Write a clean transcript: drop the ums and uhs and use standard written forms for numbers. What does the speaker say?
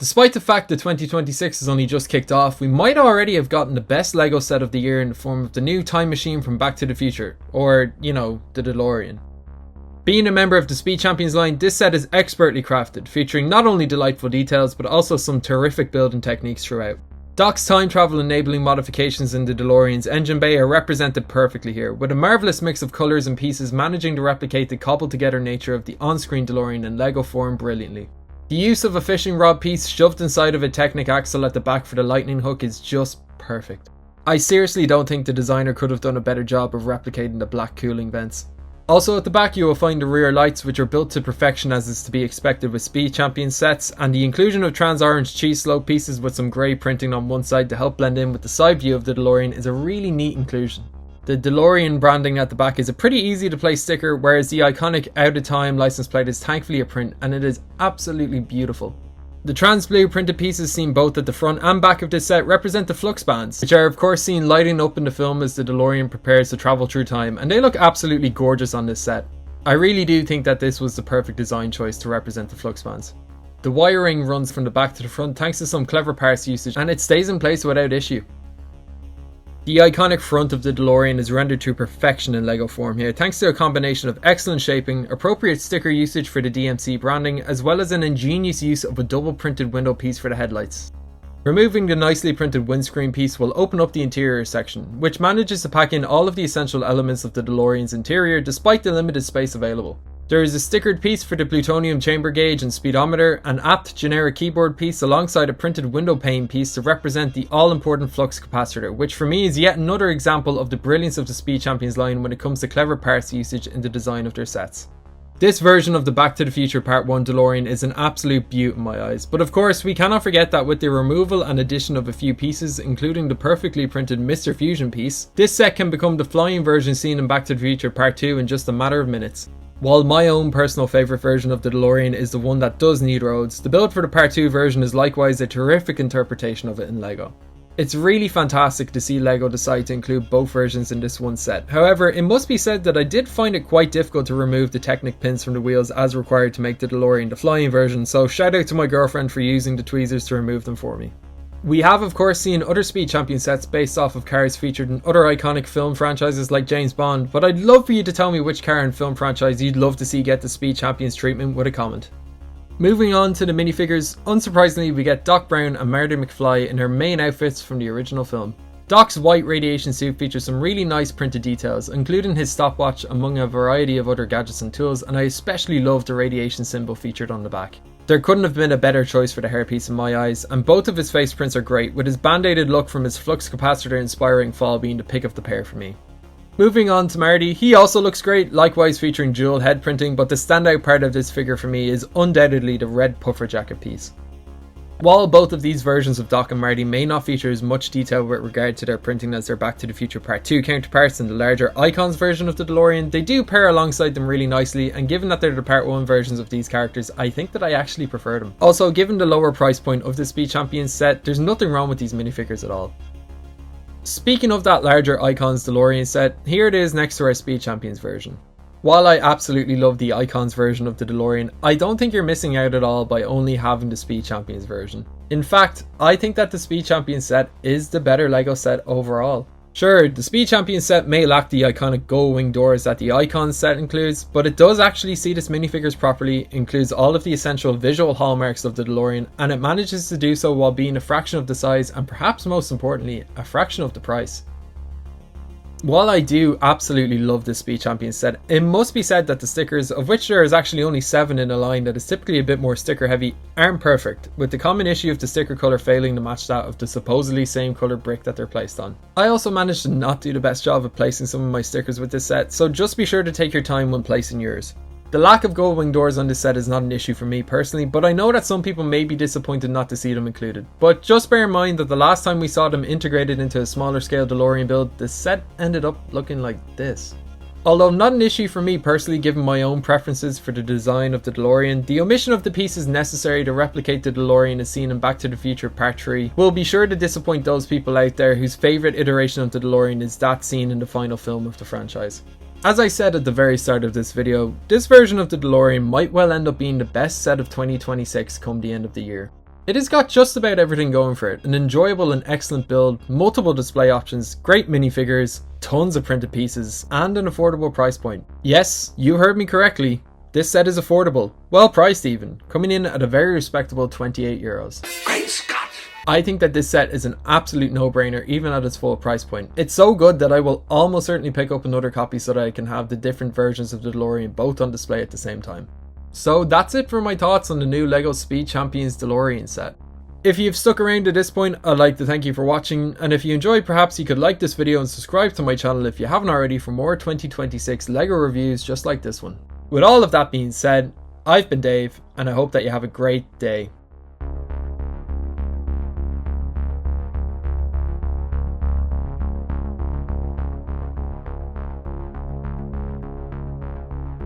Despite the fact that 2026 has only just kicked off, we might already have gotten the best LEGO set of the year in the form of the new time machine from Back to the Future, or, you know, the DeLorean. Being a member of the Speed Champions line, this set is expertly crafted, featuring not only delightful details but also some terrific building techniques throughout. Doc's time travel enabling modifications in the DeLorean's engine bay are represented perfectly here, with a marvellous mix of colours and pieces managing to replicate the cobbled together nature of the on-screen DeLorean in LEGO form brilliantly. The use of a fishing rod piece shoved inside of a Technic axle at the back for the lightning hook is just perfect. I seriously don't think the designer could have done a better job of replicating the black cooling vents. Also at the back you will find the rear lights, which are built to perfection as is to be expected with Speed Champions sets, and the inclusion of trans orange cheese slope pieces with some grey printing on one side to help blend in with the side view of the DeLorean is a really neat inclusion. The DeLorean branding at the back is a pretty easy to place sticker, whereas the iconic Out of Time license plate is thankfully a print, and it is absolutely beautiful. The trans blue printed pieces seen both at the front and back of this set represent the flux bands, which are of course seen lighting up in the film as the DeLorean prepares to travel through time, and they look absolutely gorgeous on this set. I really do think that this was the perfect design choice to represent the flux bands. The wiring runs from the back to the front thanks to some clever parts usage, and it stays in place without issue. The iconic front of the DeLorean is rendered to perfection in LEGO form here, thanks to a combination of excellent shaping, appropriate sticker usage for the DMC branding, as well as an ingenious use of a double printed window piece for the headlights. Removing the nicely printed windscreen piece will open up the interior section, which manages to pack in all of the essential elements of the DeLorean's interior despite the limited space available. There is a stickered piece for the plutonium chamber gauge and speedometer, an apt generic keyboard piece alongside a printed window pane piece to represent the all-important flux capacitor, which for me is yet another example of the brilliance of the Speed Champions line when it comes to clever parts usage in the design of their sets. This version of the Back to the Future Part 1 DeLorean is an absolute beaut in my eyes, but of course we cannot forget that with the removal and addition of a few pieces, including the perfectly printed Mr. Fusion piece, this set can become the flying version seen in Back to the Future Part 2 in just a matter of minutes. While my own personal favourite version of the DeLorean is the one that does need roads, the build for the Part 2 version is likewise a terrific interpretation of it in LEGO. It's really fantastic to see LEGO decide to include both versions in this one set. However, it must be said that I did find it quite difficult to remove the Technic pins from the wheels as required to make the DeLorean the flying version, so shout out to my girlfriend for using the tweezers to remove them for me. We have of course seen other Speed Champion sets based off of cars featured in other iconic film franchises like James Bond, but I'd love for you to tell me which car and film franchise you'd love to see get the Speed Champions treatment with a comment. Moving on to the minifigures, unsurprisingly we get Doc Brown and Marty McFly in their main outfits from the original film. Doc's white radiation suit features some really nice printed details, including his stopwatch among a variety of other gadgets and tools, and I especially love the radiation symbol featured on the back. There couldn't have been a better choice for the hairpiece in my eyes, and both of his face prints are great, with his band-aided look from his flux capacitor inspiring fall being the pick of the pair for me. Moving on to Marty, he also looks great, likewise featuring dual head printing, but the standout part of this figure for me is undoubtedly the red puffer jacket piece. While both of these versions of Doc and Marty may not feature as much detail with regard to their printing as their Back to the Future Part 2 counterparts in the larger Icons version of the DeLorean, they do pair alongside them really nicely, and given that they're the Part 1 versions of these characters, I think that I actually prefer them. Also, given the lower price point of the Speed Champions set, there's nothing wrong with these minifigures at all. Speaking of that larger Icons DeLorean set, here it is next to our Speed Champions version. While I absolutely love the Icons version of the DeLorean, I don't think you're missing out at all by only having the Speed Champions version. In fact, I think that the Speed Champions set is the better LEGO set overall. Sure, the Speed Champions set may lack the iconic gull wing doors that the Icons set includes, but it does actually see its minifigures properly, includes all of the essential visual hallmarks of the DeLorean, and it manages to do so while being a fraction of the size and perhaps most importantly, a fraction of the price. While I do absolutely love this Speed Champions set, it must be said that the stickers, of which there is actually only 7 in a line that is typically a bit more sticker heavy, aren't perfect, with the common issue of the sticker colour failing to match that of the supposedly same colour brick that they're placed on. I also managed to not do the best job of placing some of my stickers with this set, so just be sure to take your time when placing yours. The lack of gold wing doors on this set is not an issue for me personally, but I know that some people may be disappointed not to see them included. But just bear in mind that the last time we saw them integrated into a smaller scale DeLorean build, the set ended up looking like this. Although not an issue for me personally given my own preferences for the design of the DeLorean, the omission of the pieces necessary to replicate the DeLorean as seen in Back to the Future Part 3 will be sure to disappoint those people out there whose favourite iteration of the DeLorean is that seen in the final film of the franchise. As I said at the very start of this video, this version of the DeLorean might well end up being the best set of 2026 come the end of the year. It has got just about everything going for it. An enjoyable and excellent build, multiple display options, great minifigures, tons of printed pieces, and an affordable price point. Yes, you heard me correctly. This set is affordable, well priced even, coming in at a very respectable €28. Great Scott! I think that this set is an absolute no-brainer even at its full price point. It's so good that I will almost certainly pick up another copy so that I can have the different versions of the DeLorean both on display at the same time. So that's it for my thoughts on the new LEGO Speed Champions DeLorean set. If you've stuck around to this point, I'd like to thank you for watching, and if you enjoyed, perhaps you could like this video and subscribe to my channel if you haven't already for more 2026 LEGO reviews just like this one. With all of that being said, I've been Dave, and I hope that you have a great day.